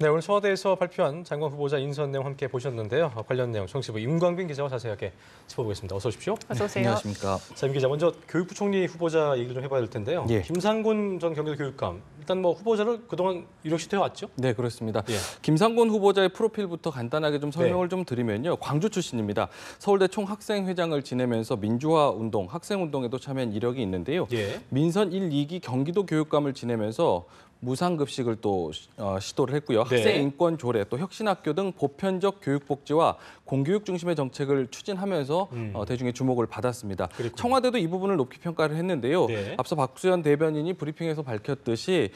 네, 오늘 청와대에서 발표한 장관 후보자 인선 내용 함께 보셨는데요. 관련 내용 정치부 임광빈 기자와 자세하게 짚어보겠습니다. 어서 오십시오. 어서 오세요. 안녕하십니까. 자, 임 기자, 먼저 교육부 총리 후보자 얘기를 좀 해봐야 될 텐데요. 예. 김상곤 전 경기도교육감, 일단 뭐 후보자를 그동안 유력시 되어왔죠? 네, 그렇습니다. 예. 김상곤 후보자의 프로필부터 간단하게 좀 설명을 네. 좀 드리면요. 광주 출신입니다. 서울대 총학생회장을 지내면서 민주화 운동, 학생 운동에도 참여한 이력이 있는데요. 예. 민선 1, 2기 경기도 교육감을 지내면서 무상급식을 또 시도를 했고요. 네. 학생 인권 조례, 또 혁신학교 등 보편적 교육 복지와 공교육 중심의 정책을 추진하면서 대중의 주목을 받았습니다. 그랬군요. 청와대도 이 부분을 높이 평가를 했는데요. 네. 앞서 박수현 대변인이 브리핑에서 밝혔듯이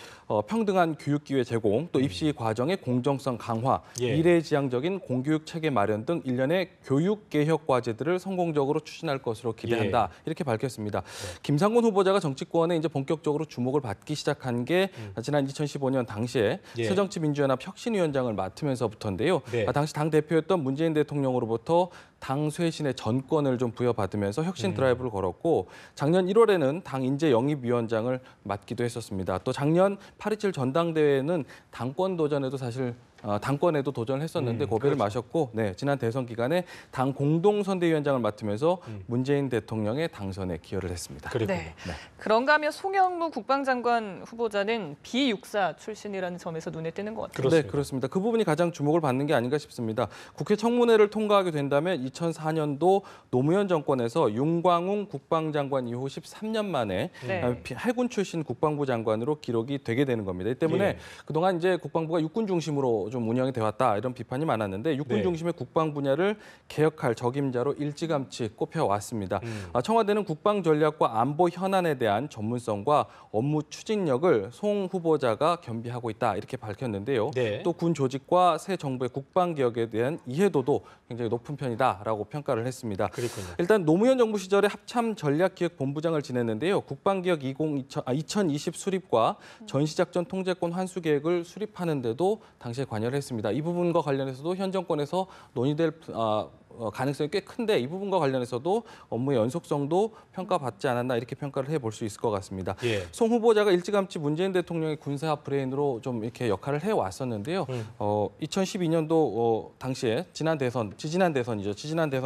평등한 교육 기회 제공, 또 입시 과정의 공정성 강화, 예. 미래지향적인 공교육 체계 마련 등 일련의 교육 개혁 과제들을 성공적으로 추진할 것으로 기대한다. 이렇게 밝혔습니다. 김상곤 후보자가 정치권에 이제 본격적으로 주목을 받기 시작한 게 지난 2015년 당시에 예. 새정치민주연합 혁신위원장을 맡으면서부터인데요. 네. 당시 당 대표였던 문재인 대통령으로부터 당 쇄신의 전권을 좀 부여받으면서 혁신 드라이브를 걸었고 작년 1월에는 당 인재영입위원장을 맡기도 했었습니다. 또 작년 8.27 전당대회는 당권 도전에도 사실 당권에도 도전을 했었는데 고배를 그렇죠. 마셨고 지난 대선 기간에 당 공동선대위원장을 맡으면서 문재인 대통령의 당선에 기여를 했습니다. 그랬군요. 네. 그런가 하면 송영무 국방장관 후보자는 비육사 출신이라는 점에서 눈에 띄는 것 같아요. 그렇습니다. 네, 그렇습니다. 그 부분이 가장 주목을 받는 게 아닌가 싶습니다. 국회 청문회를 통과하게 된다면 2004년도 노무현 정권에서 윤광웅 국방장관 이후 13년 만에 네. 해군 출신 국방부 장관으로 기록이 되게 되는 겁니다. 이 때문에 예. 그동안 이제 국방부가 육군 중심으로 좀 운영이 되어 왔다 이런 비판이 많았는데 육군 네. 중심의 국방 분야를 개혁할 적임자로 일찌감치 꼽혀왔습니다. 청와대는 국방 전략과 안보 현안에 대한 전문성과 업무 추진력을 송 후보자가 겸비하고 있다 이렇게 밝혔는데요. 네. 또 군 조직과 새 정부의 국방 개혁에 대한 이해도도 굉장히 높은 편이다라고 평가를 했습니다. 그랬군요. 일단 노무현 정부 시절에 합참 전략기획본부장을 지냈는데요. 국방개혁 2020 수립과 전시작전 통제권 환수 계획을 수립하는 데도 당시에 관여를 했습니다. 이 부분과 관련해서도 현 정권에서 논의될 가능성이 꽤 큰데 이 부분과 관련해서도 업무의 연속성도 평가받지 않았나 이렇게 평가를 해볼 수 있을 것 같습니다. 예. 송 후보자가 일찌감치 문재인 대통령의 군사 브레인으로 좀 이렇게 역할을 해왔었는데요. 2012년도 당시에 지지난 대선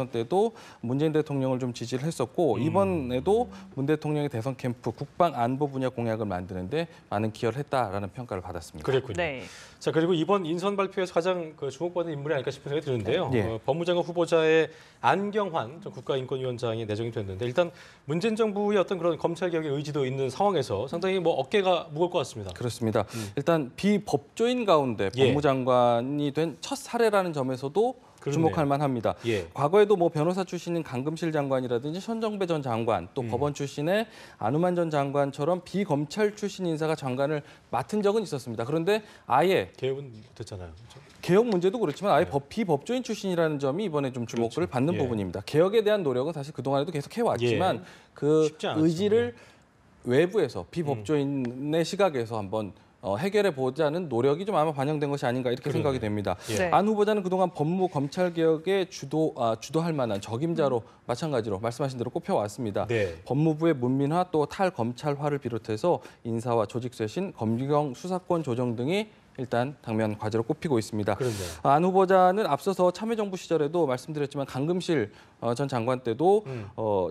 때도 문재인 대통령을 좀 지지를 했었고 이번에도 문 대통령의 대선 캠프 국방 안보 분야 공약을 만드는데 많은 기여를 했다라는 평가를 받았습니다. 그랬군요. 네. 자, 그리고 이번 인선 발표에서 가장 주목받는 인물이 아닐까 싶은 생각이 드는데요. 예. 법무장관 후보자의 안경환 전 국가인권위원장이 내정이 됐는데 일단 문재인 정부의 어떤 그런 검찰 개혁의 의지도 있는 상황에서 상당히 뭐 어깨가 무거울 것 같습니다. 그렇습니다. 일단 비법조인 가운데 예. 법무장관이 된 첫 사례라는 점에서도 그렇네요. 주목할 만합니다. 예. 과거에도 뭐 변호사 출신인 강금실 장관이라든지 손정배 전 장관, 또 법원 출신의 안우만 전 장관처럼 비검찰 출신 인사가 장관을 맡은 적은 있었습니다. 그런데 아예 개혁은 됐잖아요. 그렇죠? 개혁 문제도 그렇지만 아예 비법조인 출신이라는 점이 이번에 좀 주목을 그렇죠. 받는 예. 부분입니다. 개혁에 대한 노력은 사실 그동안에도 계속 해왔지만 예. 그 쉽지 않았죠. 의지를 외부에서 비법조인의 시각에서 한번 해결해 보자는 노력이 좀 아마 반영된 것이 아닌가 이렇게 그러네요. 생각이 됩니다. 예. 네. 안 후보자는 그동안 법무 검찰 개혁에 주도할 만한 적임자로 마찬가지로 말씀하신 대로 꼽혀왔습니다. 네. 법무부의 문민화 또 탈검찰화를 비롯해서 인사와 조직 쇄신, 검경 수사권 조정 등이 일단 당면 과제로 꼽히고 있습니다. 그런데요. 안 후보자는 앞서서 참여정부 시절에도 말씀드렸지만 강금실 전 장관 때도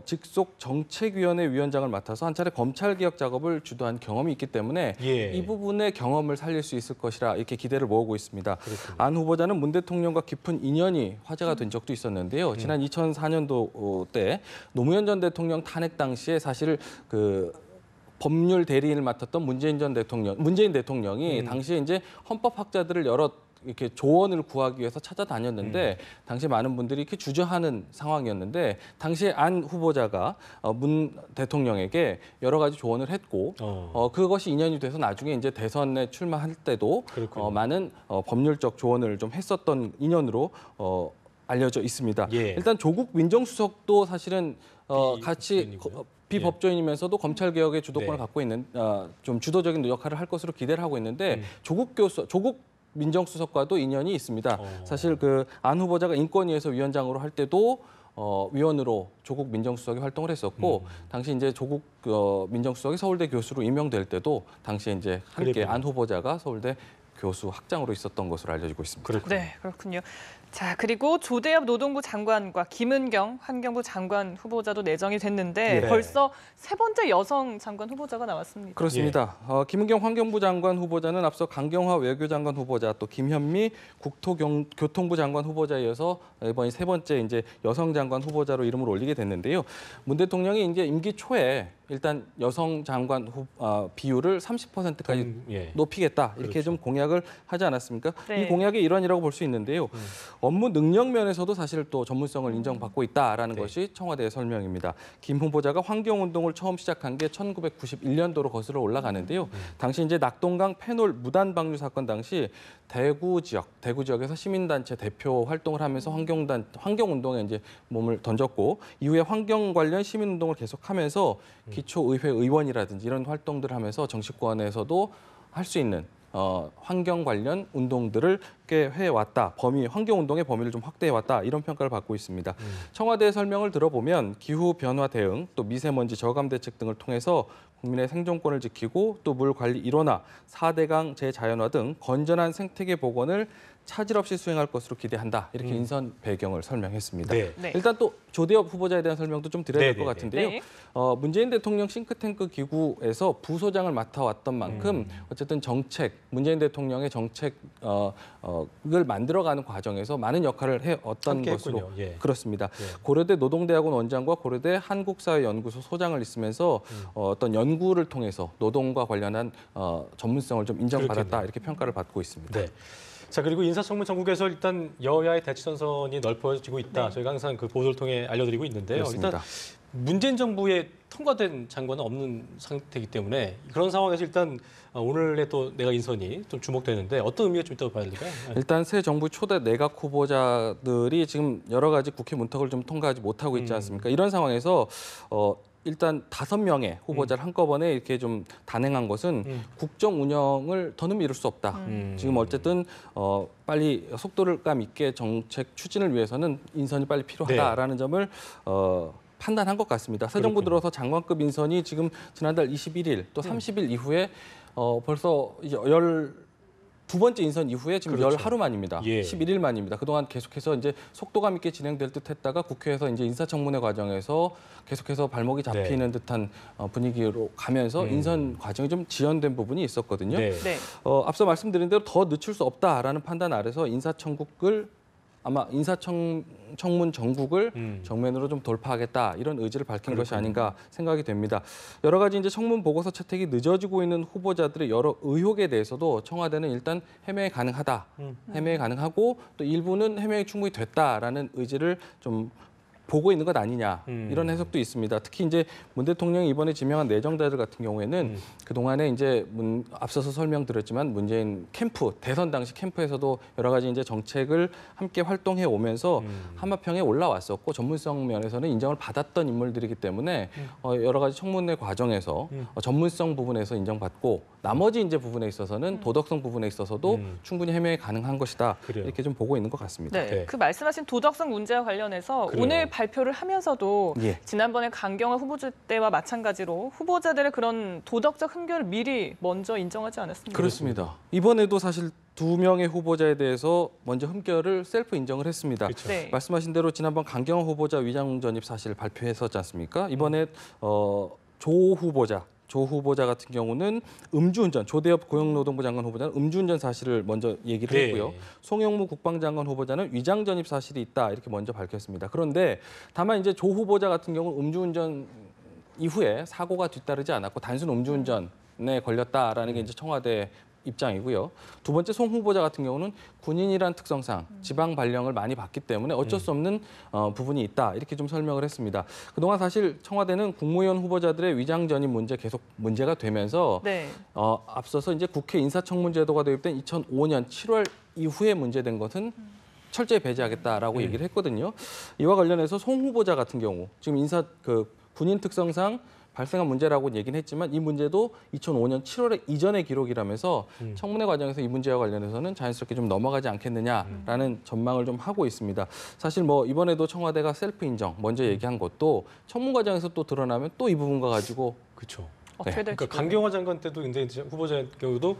직속 정책위원회 위원장을 맡아서 한 차례 검찰개혁 작업을 주도한 경험이 있기 때문에 예. 이 부분의 경험을 살릴 수 있을 것이라 이렇게 기대를 모으고 있습니다. 그렇군요. 안 후보자는 문 대통령과 깊은 인연이 화제가 된 적도 있었는데요. 지난 2004년도 때 노무현 전 대통령 탄핵 당시에 사실 법률 대리인을 맡았던 문재인 대통령이 당시에 이제 헌법학자들을 여러 이렇게 조언을 구하기 위해서 찾아다녔는데 당시에 많은 분들이 이렇게 주저하는 상황이었는데 당시에 안 후보자가 문 대통령에게 여러 가지 조언을 했고 그것이 인연이 돼서 나중에 이제 대선에 출마할 때도 많은 법률적 조언을 좀 했었던 인연으로 알려져 있습니다. 예. 일단 조국 민정수석도 사실은 같이 비법조인이고요. 비법조인이면서도 검찰 개혁의 주도권을 네. 갖고 있는 좀 주도적인 역할을 할 것으로 기대를 하고 있는데 조국 민정수석과도 인연이 있습니다. 사실 안 후보자가 인권위에서 위원장으로 할 때도 위원으로 조국 민정수석이 활동을 했었고 당시 이제 조국 민정수석이 서울대 교수로 임명될 때도 당시에 이제 함께 그랬군요. 안 후보자가 서울대 교수, 학장으로 있었던 것으로 알려지고 있습니다. 그렇군요. 네, 그렇군요. 자, 그리고 조대엽 노동부 장관과 김은경 환경부 장관 후보자도 내정이 됐는데 예. 벌써 세 번째 여성 장관 후보자가 나왔습니다. 그렇습니다. 김은경 환경부 장관 후보자는 앞서 강경화 외교장관 후보자, 또 김현미 국토교통부 장관 후보자에 이어서 이번이 세 번째 이제 여성 장관 후보자로 이름을 올리게 됐는데요. 문 대통령이 이제 임기 초에 일단 여성 장관 비율을 30%까지 예. 높이겠다 이렇게 그렇죠. 좀 공약을 하지 않았습니까? 네. 이 공약의 일환이라고 볼 수 있는데요. 업무 능력 면에서도 사실 또 전문성을 인정받고 있다라는 네. 것이 청와대의 설명입니다. 김 후보자가 환경운동을 처음 시작한 게 1991년도로 거슬러 올라가는데요. 당시 이제 낙동강 페놀 무단 방류 사건 당시 대구 지역에서 시민단체 대표 활동을 하면서 환경운동에 이제 몸을 던졌고 이후에 환경 관련 시민운동을 계속하면서 기초의회 의원이라든지 이런 활동들을 하면서 정치권에서도 할 수 있는 환경 관련 운동들을 꽤 해왔다. 환경운동의 범위를 좀 확대해왔다. 이런 평가를 받고 있습니다. 청와대의 설명을 들어보면 기후 변화 대응, 또 미세먼지 저감 대책 등을 통해서 국민의 생존권을 지키고 또 물 관리 일원화, 4대강 재자연화 등 건전한 생태계 복원을 차질 없이 수행할 것으로 기대한다. 이렇게 인선 배경을 설명했습니다. 네. 네. 일단 또 조대엽 후보자에 대한 설명도 좀 드려야 될 것 네네네. 같은데요. 네. 문재인 대통령 싱크탱크 기구에서 부소장을 맡아왔던 만큼 어쨌든 문재인 대통령의 정책을 만들어가는 과정에서 많은 역할을 해왔던 함께 것으로 했군요. 예. 그렇습니다. 예. 고려대 노동대학원 원장과 고려대 한국사회연구소 소장을 있으면서 어떤 연구를 통해서 노동과 관련한 전문성을 좀 인정받았다 그렇겠네요. 이렇게 평가를 받고 있습니다. 네. 자, 그리고 인사청문 전국에서 일단 여야의 대치선선이 넓어지고 있다. 네. 저희가 항상 그 보도를 통해 알려드리고 있는데요. 그렇습니다. 일단 문재인 정부에 통과된 장관은 없는 상태이기 때문에 그런 상황에서 일단 오늘의 또 내각 인선이 좀 주목되는데 어떤 의미가 좀 있다고 봐야 될까요? 일단 새 정부 초대 내각 후보자들이 지금 여러 가지 국회 문턱을 좀 통과하지 못하고 있지 않습니까? 이런 상황에서 일단 5명의 후보자를 한꺼번에 이렇게 좀 단행한 것은 국정 운영을 더는 미룰 수 없다. 지금 어쨌든 빨리 속도감 있게 정책 추진을 위해서는 인선이 빨리 필요하다라는 점을 판단한 것 같습니다. 새 정부 들어서 장관급 인선이 지금 지난달 21일 또 30일 이후에 벌써 이제 12번째 인선 이후에 지금 그렇죠. 10하루 만입니다. 예. 11일 만입니다. 그동안 계속해서 이제 속도감 있게 진행될 듯 했다가 국회에서 이제 인사청문회 과정에서 계속해서 발목이 잡히는 듯한 분위기로 가면서 인선 과정이 좀 지연된 부분이 있었거든요. 네. 네. 앞서 말씀드린 대로 더 늦출 수 없다라는 판단 아래서 인사청문 전국을 정면으로 좀 돌파하겠다 이런 의지를 밝힌 것이 아닌가 생각이 됩니다. 여러 가지 이제 청문 보고서 채택이 늦어지고 있는 후보자들의 여러 의혹에 대해서도 청와대는 일단 해명이 가능하다, 해명이 가능하고 또 일부는 해명이 충분히 됐다라는 의지를 좀 보고 있는 것 아니냐 이런 해석도 있습니다. 특히 이제 문 대통령이 이번에 지명한 내정자들 같은 경우에는 그 동안에 이제 앞서서 설명드렸지만 문재인 캠프 대선 당시 캠프에서도 여러 가지 이제 정책을 함께 활동해 오면서 한마평에 올라왔었고 전문성 면에서는 인정을 받았던 인물들이기 때문에 여러 가지 청문회 과정에서 전문성 부분에서 인정받고 나머지 이제 부분에 있어서는 도덕성 부분에 있어서도 충분히 해명이 가능한 것이다 그래요. 이렇게 좀 보고 있는 것 같습니다. 네. 네. 그 말씀하신 도덕성 문제와 관련해서 그래요. 오늘 발표를 하면서도 예. 지난번에 강경화 후보자 때와 마찬가지로 후보자들의 그런 도덕적 흠결을 미리 먼저 인정하지 않았습니까? 그렇습니다. 이번에도 사실 2명의 후보자에 대해서 먼저 흠결을 셀프 인정을 했습니다. 그렇죠. 네. 말씀하신 대로 지난번 강경화 후보자 위장 전입 사실 발표했었지 않습니까? 이번에 조 후보자 같은 경우는 음주운전, 조대엽 고용노동부 장관 후보자는 음주운전 사실을 먼저 얘기를 네. 했고요. 송영무 국방장관 후보자는 위장 전입 사실이 있다 이렇게 먼저 밝혔습니다. 그런데 다만 이제 조 후보자 같은 경우는 음주운전 이후에 사고가 뒤따르지 않았고 단순 음주운전에 걸렸다라는 게 이제 청와대 입장이고요. 두 번째 송 후보자 같은 경우는 군인이란 특성상 지방 발령을 많이 받기 때문에 어쩔 수 없는 부분이 있다. 이렇게 좀 설명을 했습니다. 그동안 사실 청와대는 국무위원 후보자들의 위장 전입 문제 계속 문제가 되면서 네. 앞서서 이제 국회 인사청문 제도가 도입된 2005년 7월 이후에 문제된 것은 철저히 배제하겠다라고 얘기를 했거든요. 이와 관련해서 송 후보자 같은 경우 지금 군인 특성상 발생한 문제라고 얘기는 했지만 이 문제도 2005년 7월에 이전의 기록이라면서 청문회 과정에서 이 문제와 관련해서는 자연스럽게 좀 넘어가지 않겠느냐라는 전망을 좀 하고 있습니다. 사실 뭐 이번에도 청와대가 셀프 인정 먼저 얘기한 것도 청문 과정에서 또 드러나면 또 이 부분과 가지고 그렇죠. 어떻게 될지. 그러니까 강경화 장관 때도 근데 이제 후보자의 경우도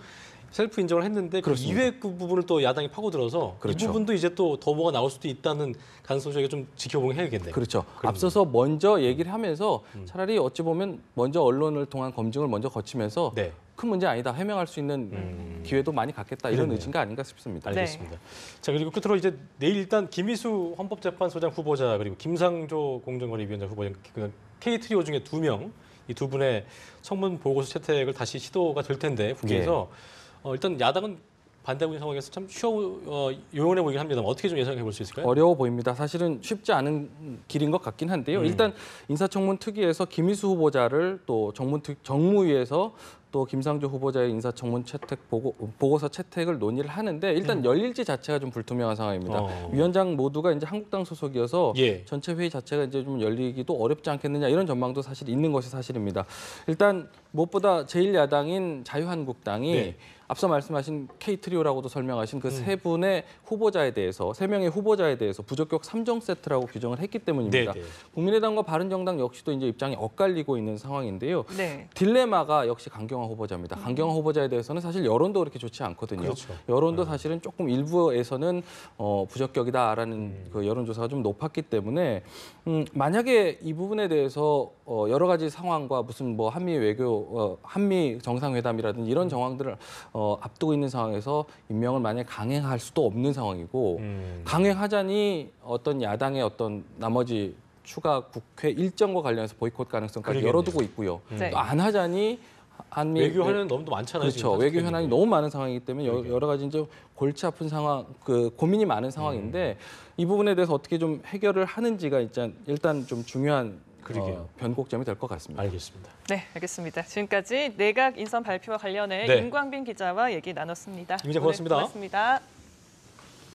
셀프 인정을 했는데 그 그렇습니다. 이외 그 부분을 또 야당이 파고들어서 그렇죠. 이 부분도 이제 또 더 뭐가 나올 수도 있다는 가능성을 저희가 좀 지켜보긴 해야겠네요. 그렇죠. 그럼요. 앞서서 먼저 얘기를 하면서 차라리 어찌 보면 먼저 언론을 통한 검증을 먼저 거치면서 네. 큰 문제 아니다 해명할 수 있는 기회도 많이 갖겠다 이런 그러네요. 의지가 아닌가 싶습니다. 네. 알겠습니다. 자, 그리고 끝으로 이제 내일 일단 김희수 헌법재판소장 후보자 그리고 김상조 공정거래위원장 후보자 그 K 트리오 중에 2명 이 두 분의 청문 보고서 채택을 다시 시도가 될 텐데 국회에서 일단 야당은 반대하고 있는 상황에서 참 요원해 보이긴 합니다만 어떻게 좀 예상해 볼 수 있을까요? 어려워 보입니다. 사실은 쉽지 않은 길인 것 같긴 한데요. 일단 인사청문 특위에서 김희수 후보자를 또 정무위에서 또 김상조 후보자의 인사청문 채택 보고서 채택을 논의를 하는데 일단 열릴지 자체가 좀 불투명한 상황입니다. 위원장 모두가 이제 한국당 소속이어서 예. 전체 회의 자체가 이제 좀 열리기도 어렵지 않겠느냐 이런 전망도 사실 있는 것이 사실입니다. 일단 무엇보다 제1야당인 자유한국당이 네. 앞서 말씀하신 K 트리오라고도 설명하신 그 세 분의 후보자에 대해서 세 명의 후보자에 대해서 부적격 3정 세트라고 규정을 했기 때문입니다. 네, 네. 국민의당과 바른정당 역시도 이제 입장이 엇갈리고 있는 상황인데요. 네. 딜레마가 역시 강경화 후보자입니다. 강경화 후보자에 대해서는 사실 여론도 그렇게 좋지 않거든요. 그렇죠. 여론도 사실은 조금 일부에서는 부적격이다라는 그 여론조사가 좀 높았기 때문에 만약에 이 부분에 대해서 여러 가지 상황과 무슨 뭐 한미 외교, 한미 정상회담이라든지 이런 정황들을 앞두고 있는 상황에서 임명을 만약에 강행할 수도 없는 상황이고 강행하자니 어떤 야당의 어떤 나머지 추가 국회 일정과 관련해서 보이콧 가능성까지 그러겠네요. 열어두고 있고요. 네. 또 안 하자니 한미 외교 현안은 너무 많잖아요. 그렇죠. 지금 외교 사실. 현안이 너무 많은 상황이기 때문에 여러 가지 이제 골치 아픈 상황, 그 고민이 많은 상황인데 이 부분에 대해서 어떻게 좀 해결을 하는지가 일단 좀 중요한 그러게요. 변곡점이 될 것 같습니다. 알겠습니다. 네, 알겠습니다. 지금까지 내각 인선 발표와 관련해 네. 임광빈 기자와 얘기 나눴습니다. 임 기자 고맙습니다. 고맙습니다.